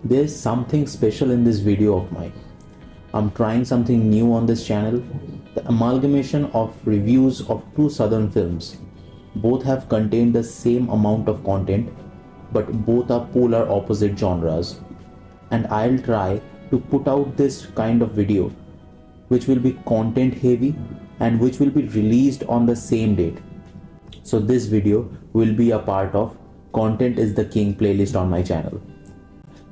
There's something special in this video of mine. I'm trying something new on this channel. The amalgamation of reviews of two southern films. Both have contained the same amount of content, but both are polar opposite genres. And I'll try to put out this kind of video, which will be content heavy and which will be released on the same date. So this video will be a part of Content is the King playlist on my channel.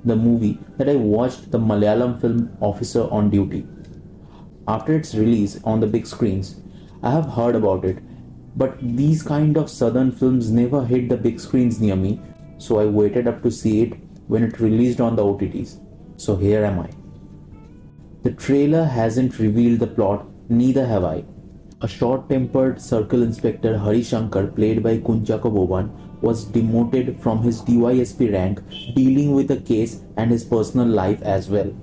The movie that I watched, the Malayalam film Officer on Duty. After its release on the big screens, I have heard about it, but these kind of southern films never hit the big screens near me, so I waited up to see it when it released on the OTTs. So here am I. The trailer hasn't revealed the plot, neither have I. A short-tempered circle inspector Hari Shankar, played by Kunchako Boban, was demoted from his DYSP rank, dealing with a case and his personal life as well.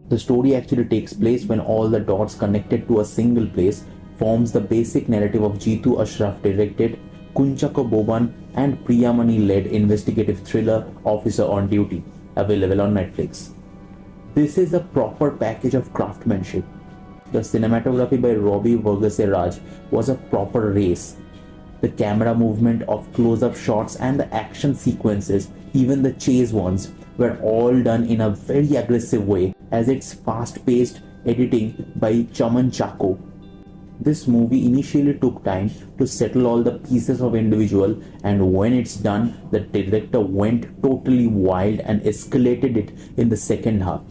The story actually takes place when all the dots connected to a single place forms the basic narrative of Jeetu Ashraf directed, Kunchako Boban and Priyamani led investigative thriller Officer on Duty, available on Netflix. This is a proper package of craftsmanship. The cinematography by Robbie Verghese was a proper race. The camera movement of close-up shots and the action sequences, even the chase ones, were all done in a very aggressive way, as it's fast-paced editing by Chaman Chako. This movie initially took time to settle all the pieces of individual, and when it's done, the director went totally wild and escalated it in the second half.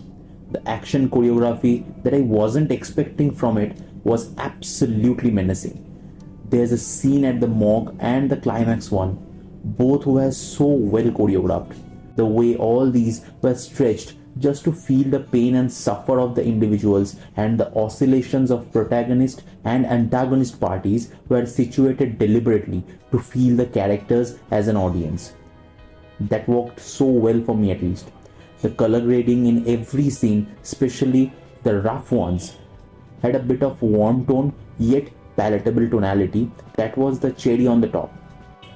The action choreography that I wasn't expecting from it was absolutely menacing. There's a scene at the morgue and the climax one. Both were so well choreographed. The way all these were stretched just to feel the pain and suffer of the individuals, and the oscillations of protagonist and antagonist parties were situated deliberately to feel the characters as an audience. That worked so well for me, at least. The color grading in every scene, especially the rough ones, had a bit of warm tone yet palatable tonality that was the cherry on the top.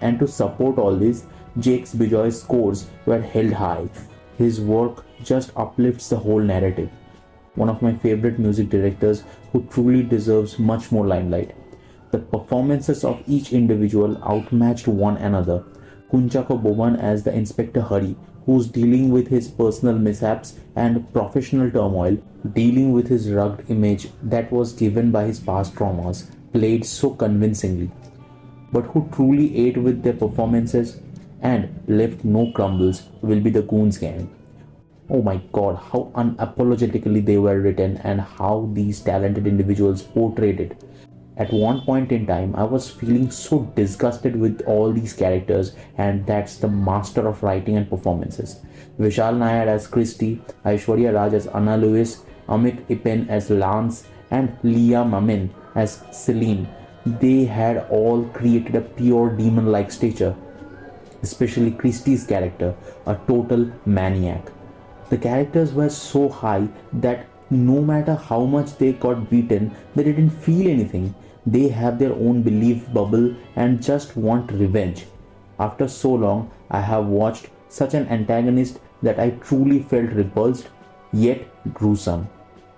And to support all this, Jakes Bijoy's scores were held high. His work just uplifts the whole narrative. One of my favorite music directors who truly deserves much more limelight. The performances of each individual outmatched one another. Kunchako Boban as the Inspector Hari, who's dealing with his personal mishaps and professional turmoil, dealing with his rugged image that was given by his past traumas, played so convincingly. But who truly ate with their performances and left no crumbles will be the Goons gang. Oh my god, how unapologetically they were written and how these talented individuals portrayed it. At one point in time, I was feeling so disgusted with all these characters, and that's the master of writing and performances. Vishal Nair as Christy, Aishwarya Raj as Anna Lewis, Amit Ipen as Lance, and Leah Mamin as Celine. They had all created a pure demon-like stature, especially Christy's character, a total maniac. The characters were so high that no matter how much they got beaten, they didn't feel anything. They have their own belief bubble and just want revenge. After so long, I have watched such an antagonist that I truly felt repulsed, yet gruesome.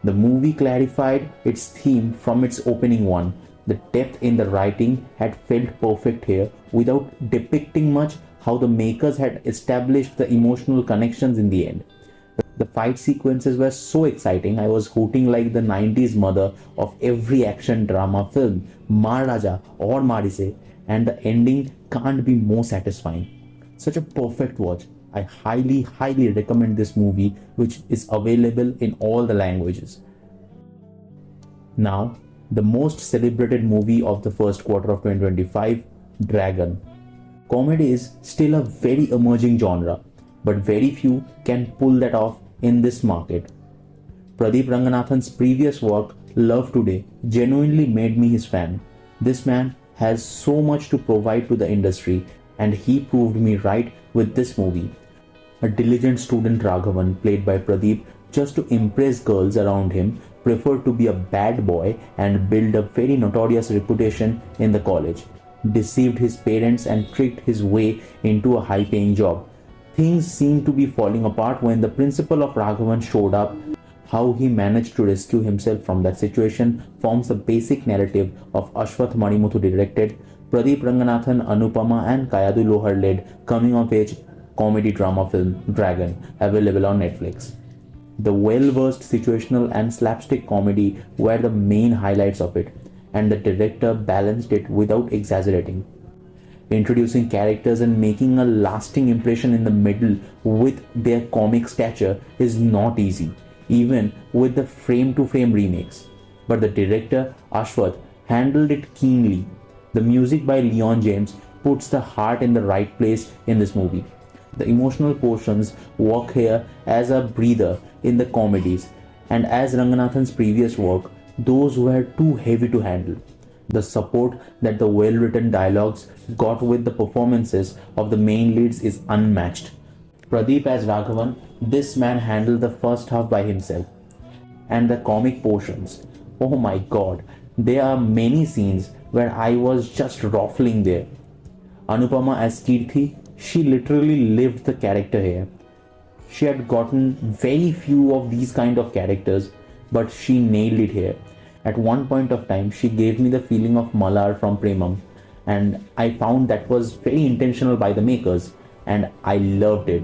The movie clarified its theme from its opening one. The depth in the writing had felt perfect here, without depicting much how the makers had established the emotional connections in the end. The fight sequences were so exciting, I was hooting like the 90s mother of every action drama film, Maharaja or Marise, and the ending can't be more satisfying. Such a perfect watch. I highly recommend this movie, which is available in all the languages. Now, the most celebrated movie of the first quarter of 2025, Dragon. Comedy is still a very emerging genre, but very few can pull that off in this market. Pradeepranganathan's previous work, Love Today, genuinely made me his fan. This man has so much to provide to the industry, and he proved me right with this movie. A diligent student Raghavan, played by Pradeep, just to impress girls around him, preferred to be a bad boy and build a very notorious reputation in the college, deceived his parents and tricked his way into a high-paying job. Things seemed to be falling apart when the principal of Raghavan showed up. How he managed to rescue himself from that situation forms the basic narrative of Ashwath Manimuthu directed, Pradeep Ranganathan, Anupama and Kayadulohar led coming-of-age comedy drama film Dragon, available on Netflix. The well-versed situational and slapstick comedy were the main highlights of it, and the director balanced it without exaggerating. Introducing characters and making a lasting impression in the middle with their comic stature is not easy, even with the frame-to-frame remakes. But the director, Ashwath, handled it keenly. The music by Leon James puts the heart in the right place in this movie. The emotional portions work here as a breather in the comedies, and as Ranganathan's previous work, those were too heavy to handle. The support that the well-written dialogues got with the performances of the main leads is unmatched. Pradeep as Raghavan, this man handled the first half by himself. And the comic portions, oh my god, there are many scenes where I was just ruffling there. Anupama as Kirthi, she literally lived the character here. She had gotten very few of these kind of characters, but she nailed it here. At one point of time, she gave me the feeling of Malar from Premam, and I found that was very intentional by the makers, and I loved it.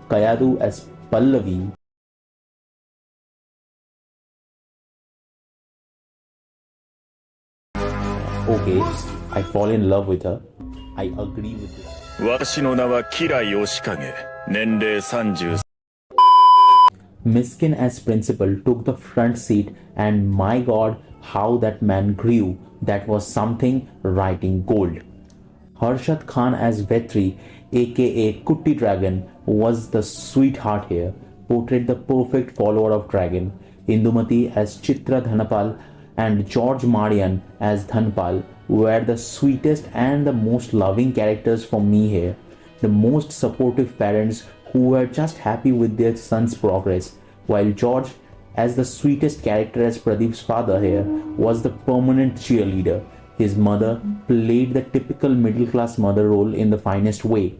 Kayadu as Pallavi. Okay, I fall in love with her. I agree with this. 私の名は吉良義景、年齢30。Miskin as principal took the front seat, and my god, how that man grew. That was something writing gold. Harshat Khan as Vetri, aka Kutti Dragon, was the sweetheart here, portrayed the perfect follower of Dragon. Indumati as Chitra Dhanapal and George Marian as Dhanpal were the sweetest and the most loving characters for me here. The most supportive parents who were just happy with their son's progress, while George, as the sweetest character as Pradeep's father here, was the permanent cheerleader. His mother played the typical middle-class mother role in the finest way.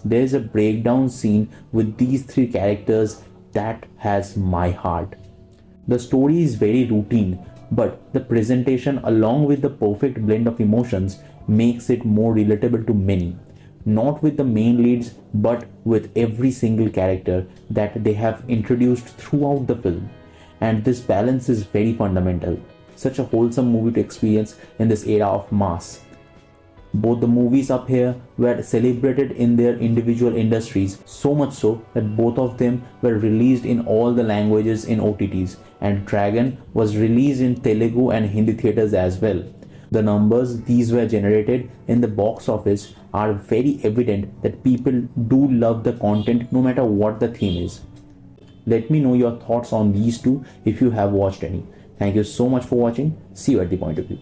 There is a breakdown scene with these three characters that has my heart. The story is very routine, but the presentation along with the perfect blend of emotions makes it more relatable to many. Not with the main leads, but with every single character that they have introduced throughout the film. And this balance is very fundamental. Such a wholesome movie to experience in this era of mass. Both the movies up here were celebrated in their individual industries, so much so that both of them were released in all the languages in OTTs, and Dragon was released in Telugu and Hindi theaters as well. The numbers these were generated in the box office are very evident that people do love the content no matter what the theme is. Let me know your thoughts on these two if you have watched any. Thank you so much for watching. See you at the point of view.